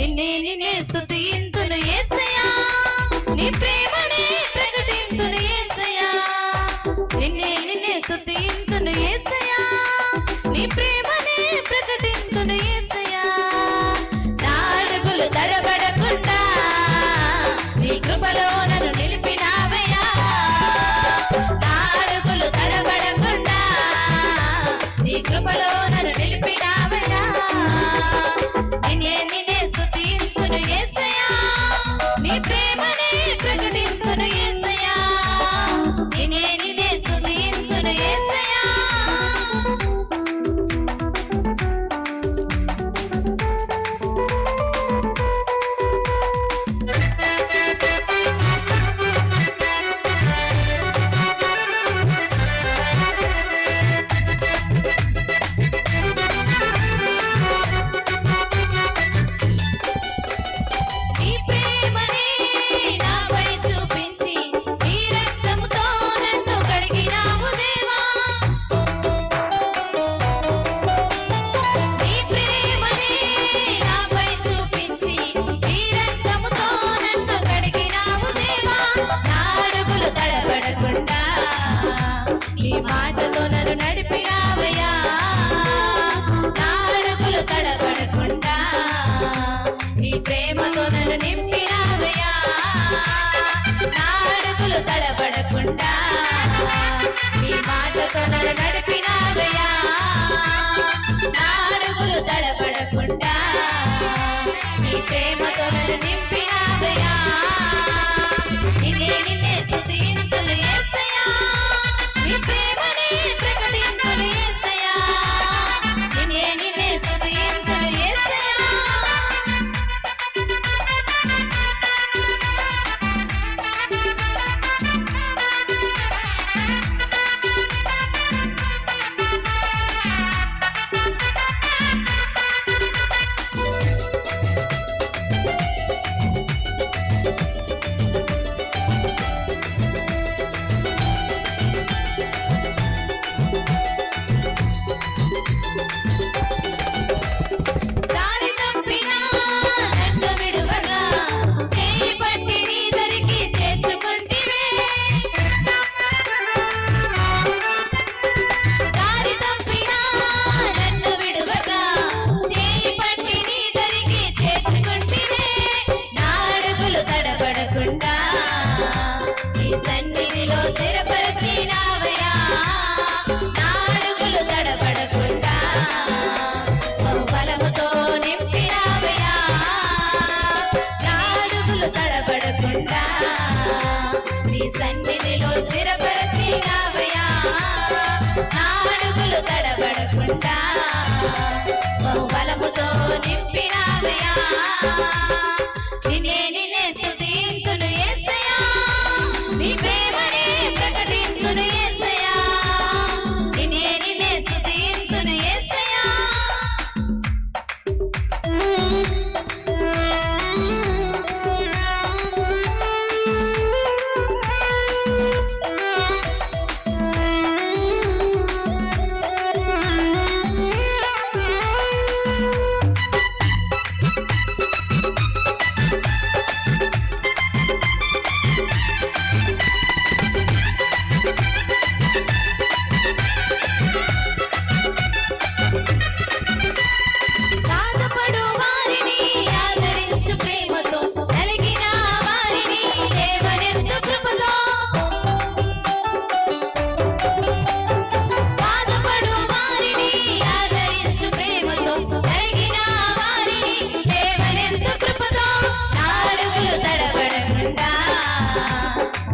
నిన్నే నిన్నే స్తుతింతును యేసయ్యా నీ ప్రేమనే ప్రకటింతును యేసయ్యా నిన్నే నిన్నే స్తుతింతును యేసయ్యా నీ ప్రేమనే ప్రకటింతును యేసయ్యా నా అడుగులు తడబడకుండా నీ కృపలో నన్ను నిలిపినావయ్యా నా అడుగులు తడబడకుండా నీ కృపలో నన్ను నిలిపినావయ్యా నిన్నే నిన్నే స్తుతింతును యేసయ్యా నీ ప్రేమనే ప్రకటింతును యేసయ్యా నిన్నే నిన్నే స్తుతింతును యేసయ్యా మాటతో నన్ను నడిపినావయ్యా నా అడుగులు తడబడకుండా నీ ప్రేమతో నన్ను నింపినావయ్యా నా అడుగులు తడబడకుండా నీ మాటతో నన్ను నడిపినావయ్యా నా అడుగులు తడబడకుండా నీ ప్రేమతో నన్ను నింపినావయ్యా నిన్నే నిన్నే స్తుతింతును యేసయ్యా నీ ప్రేమనే ప్రకటింతును యేసయ్యా నిన్నే నిన్నే స్తుతింతును యేసయ్యా సన్నిధిలో స్థిరపరచినావయ్యా నా అడుగులు తడబడకుండా బలముతో నింపినావయ్యా నా అడుగులు తడబడకుండా నీ సన్నిధిలో స్థిరపరచినావయ్యా నా అడుగులు తడబడకుండా బలముతో నింపినావయ్యా నిన్నే నిన్నే స్తుతింతును యేసయ్యా నీ ప్రేమనే ప్రకటింతును యేసయ్యా నిన్నే నిన్నే స్తుతింతును యేసయ్యా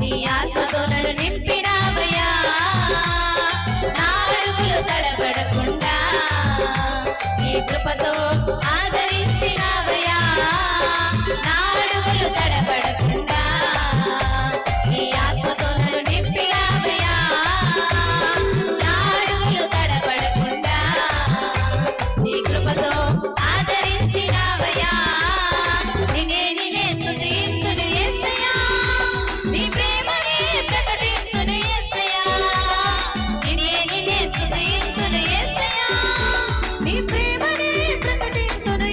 నీ ఆత్మతో నన్ను నింపినావయ్యా నా అడుగులు తడబడకుండా నీ కృపతో ఆదరించినావయ్యా నా అడుగులు తడబడకుండా నీ ఆత్మతో నన్ను నింపినావయ్యా నా అడుగులు తడబడకుండా నీ కృపతో ఆదరించినావయ్యా నిన్నే నిన్నే స్తుతింతును యేసయ్యా నీ ప్రేమనే ప్రకటింతును యేసయ్యా నిన్నే నిన్నే స్తుతింతును యేసయ్యా నీ ప్రేమనే ప్రకటింతును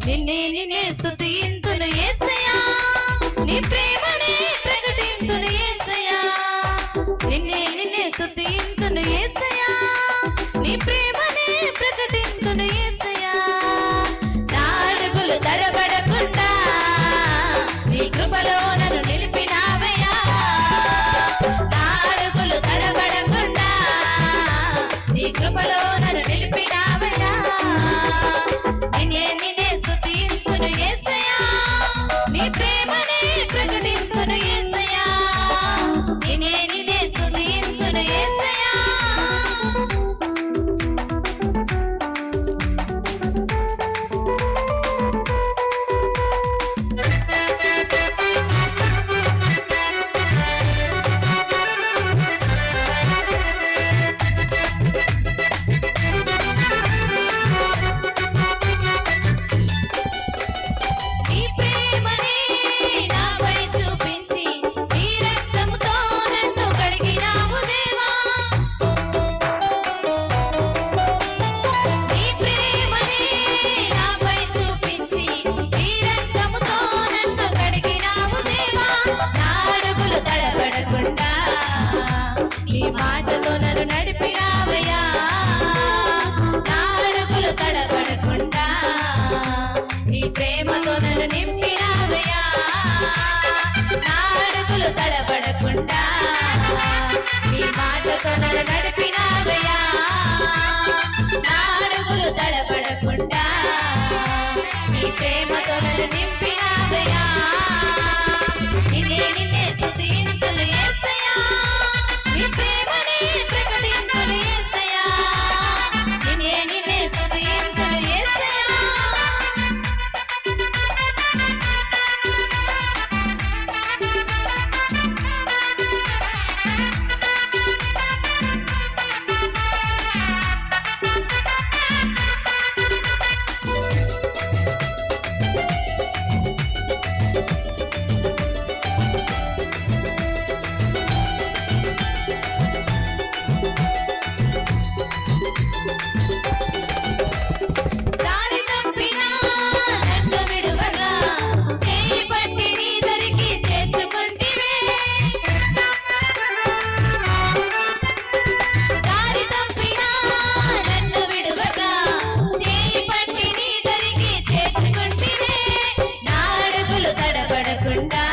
నిన్నే నిన్నే స్తుతింతును యేసయ్యా నీ ప్రేమనే ప్రకటింతును యేసయ్యా నిన్నే నిన్నే స్తుతింతును యేసయ్యా నీ ప్రేమనే ప్రకటింతును యేసయ్యా నా అడుగులు తడబడకుండా నీ కృపలో నన్ను నిలిపినావయ్యా నా అడుగులు తడబడకుండా నీ కృపలో నన్ను నిలిపినావయ్యా నిన్నే నిన్నే స్తుతింతును యేసయ్యా నీ ప్రేమనే ప్రకటింతును యేసయ్యా నిన్నే నిన్నే స్తుతింతును యేసయ్యా నీ ప్రేమనే నాపై చూపించి నీ రక్తముతో నన్ను కడిగినావు దేవా నీ ప్రేమనే నాపై చూపించి నీ రక్తముతో నన్ను కడిగినావు దేవా నా అడుగులు తడబడకుండా నీ మాటతో నన్ను నడిపినావయ్యా నా అడుగులు తడబడకుండా నీ ప్రేమతో నన్ను నింపినావయ్యా నా అడుగులు తడబడకుండా నీ మాటతో నన్ను నడిపినావయ్యా నా అడుగులు తడబడకుండా నీ ప్రేమతో నన్ను నింపినావయ్యా నిన్నే నిన్నే స్తుతింతును యేసయ్యా నీ ప్రేమనే ప్రకటింతును యేసయ్యా నిన్నే నిన్నే స్తుతింతును యేసయ్యా దారి తప్పినా నన్ను విడువగా చేయి పట్టి నీ దరికి చేర్చుకుంటివే దారి తప్పినా నన్ను విడువగా చేయి పట్టి నీ దరికి చేర్చుకుంటివే నా అడుగులు తడబడకుండా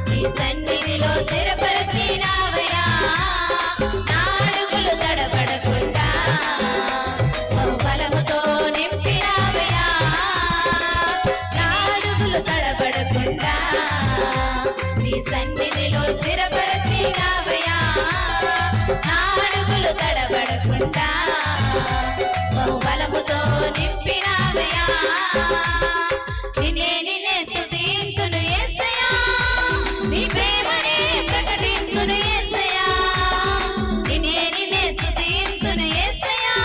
నీ సన్నిధిలో స్థిరపరచినావయ్యా నా అడుగులు తడబడకుండా బలముతో నింపినావయ్యా నా అడుగులు తడబడకుండా నీ సన్నిధిలో స్థిరపరచినావయ్యా నా అడుగులు తడబడకుండా బలముతో నింపినావయ్యా నిన్నే నిన్నే స్తుతింతును యేసయ్యా నీ ప్రేమనే ప్రకటింతును యేసయ్యా నిన్నే నిన్నే స్తుతింతును యేసయ్యా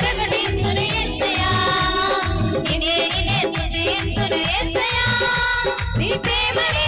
ప్రకటింతును యేసయ్యా నిన్నే స్తుతింతును యేసయ్యా నీ ప్రేమనే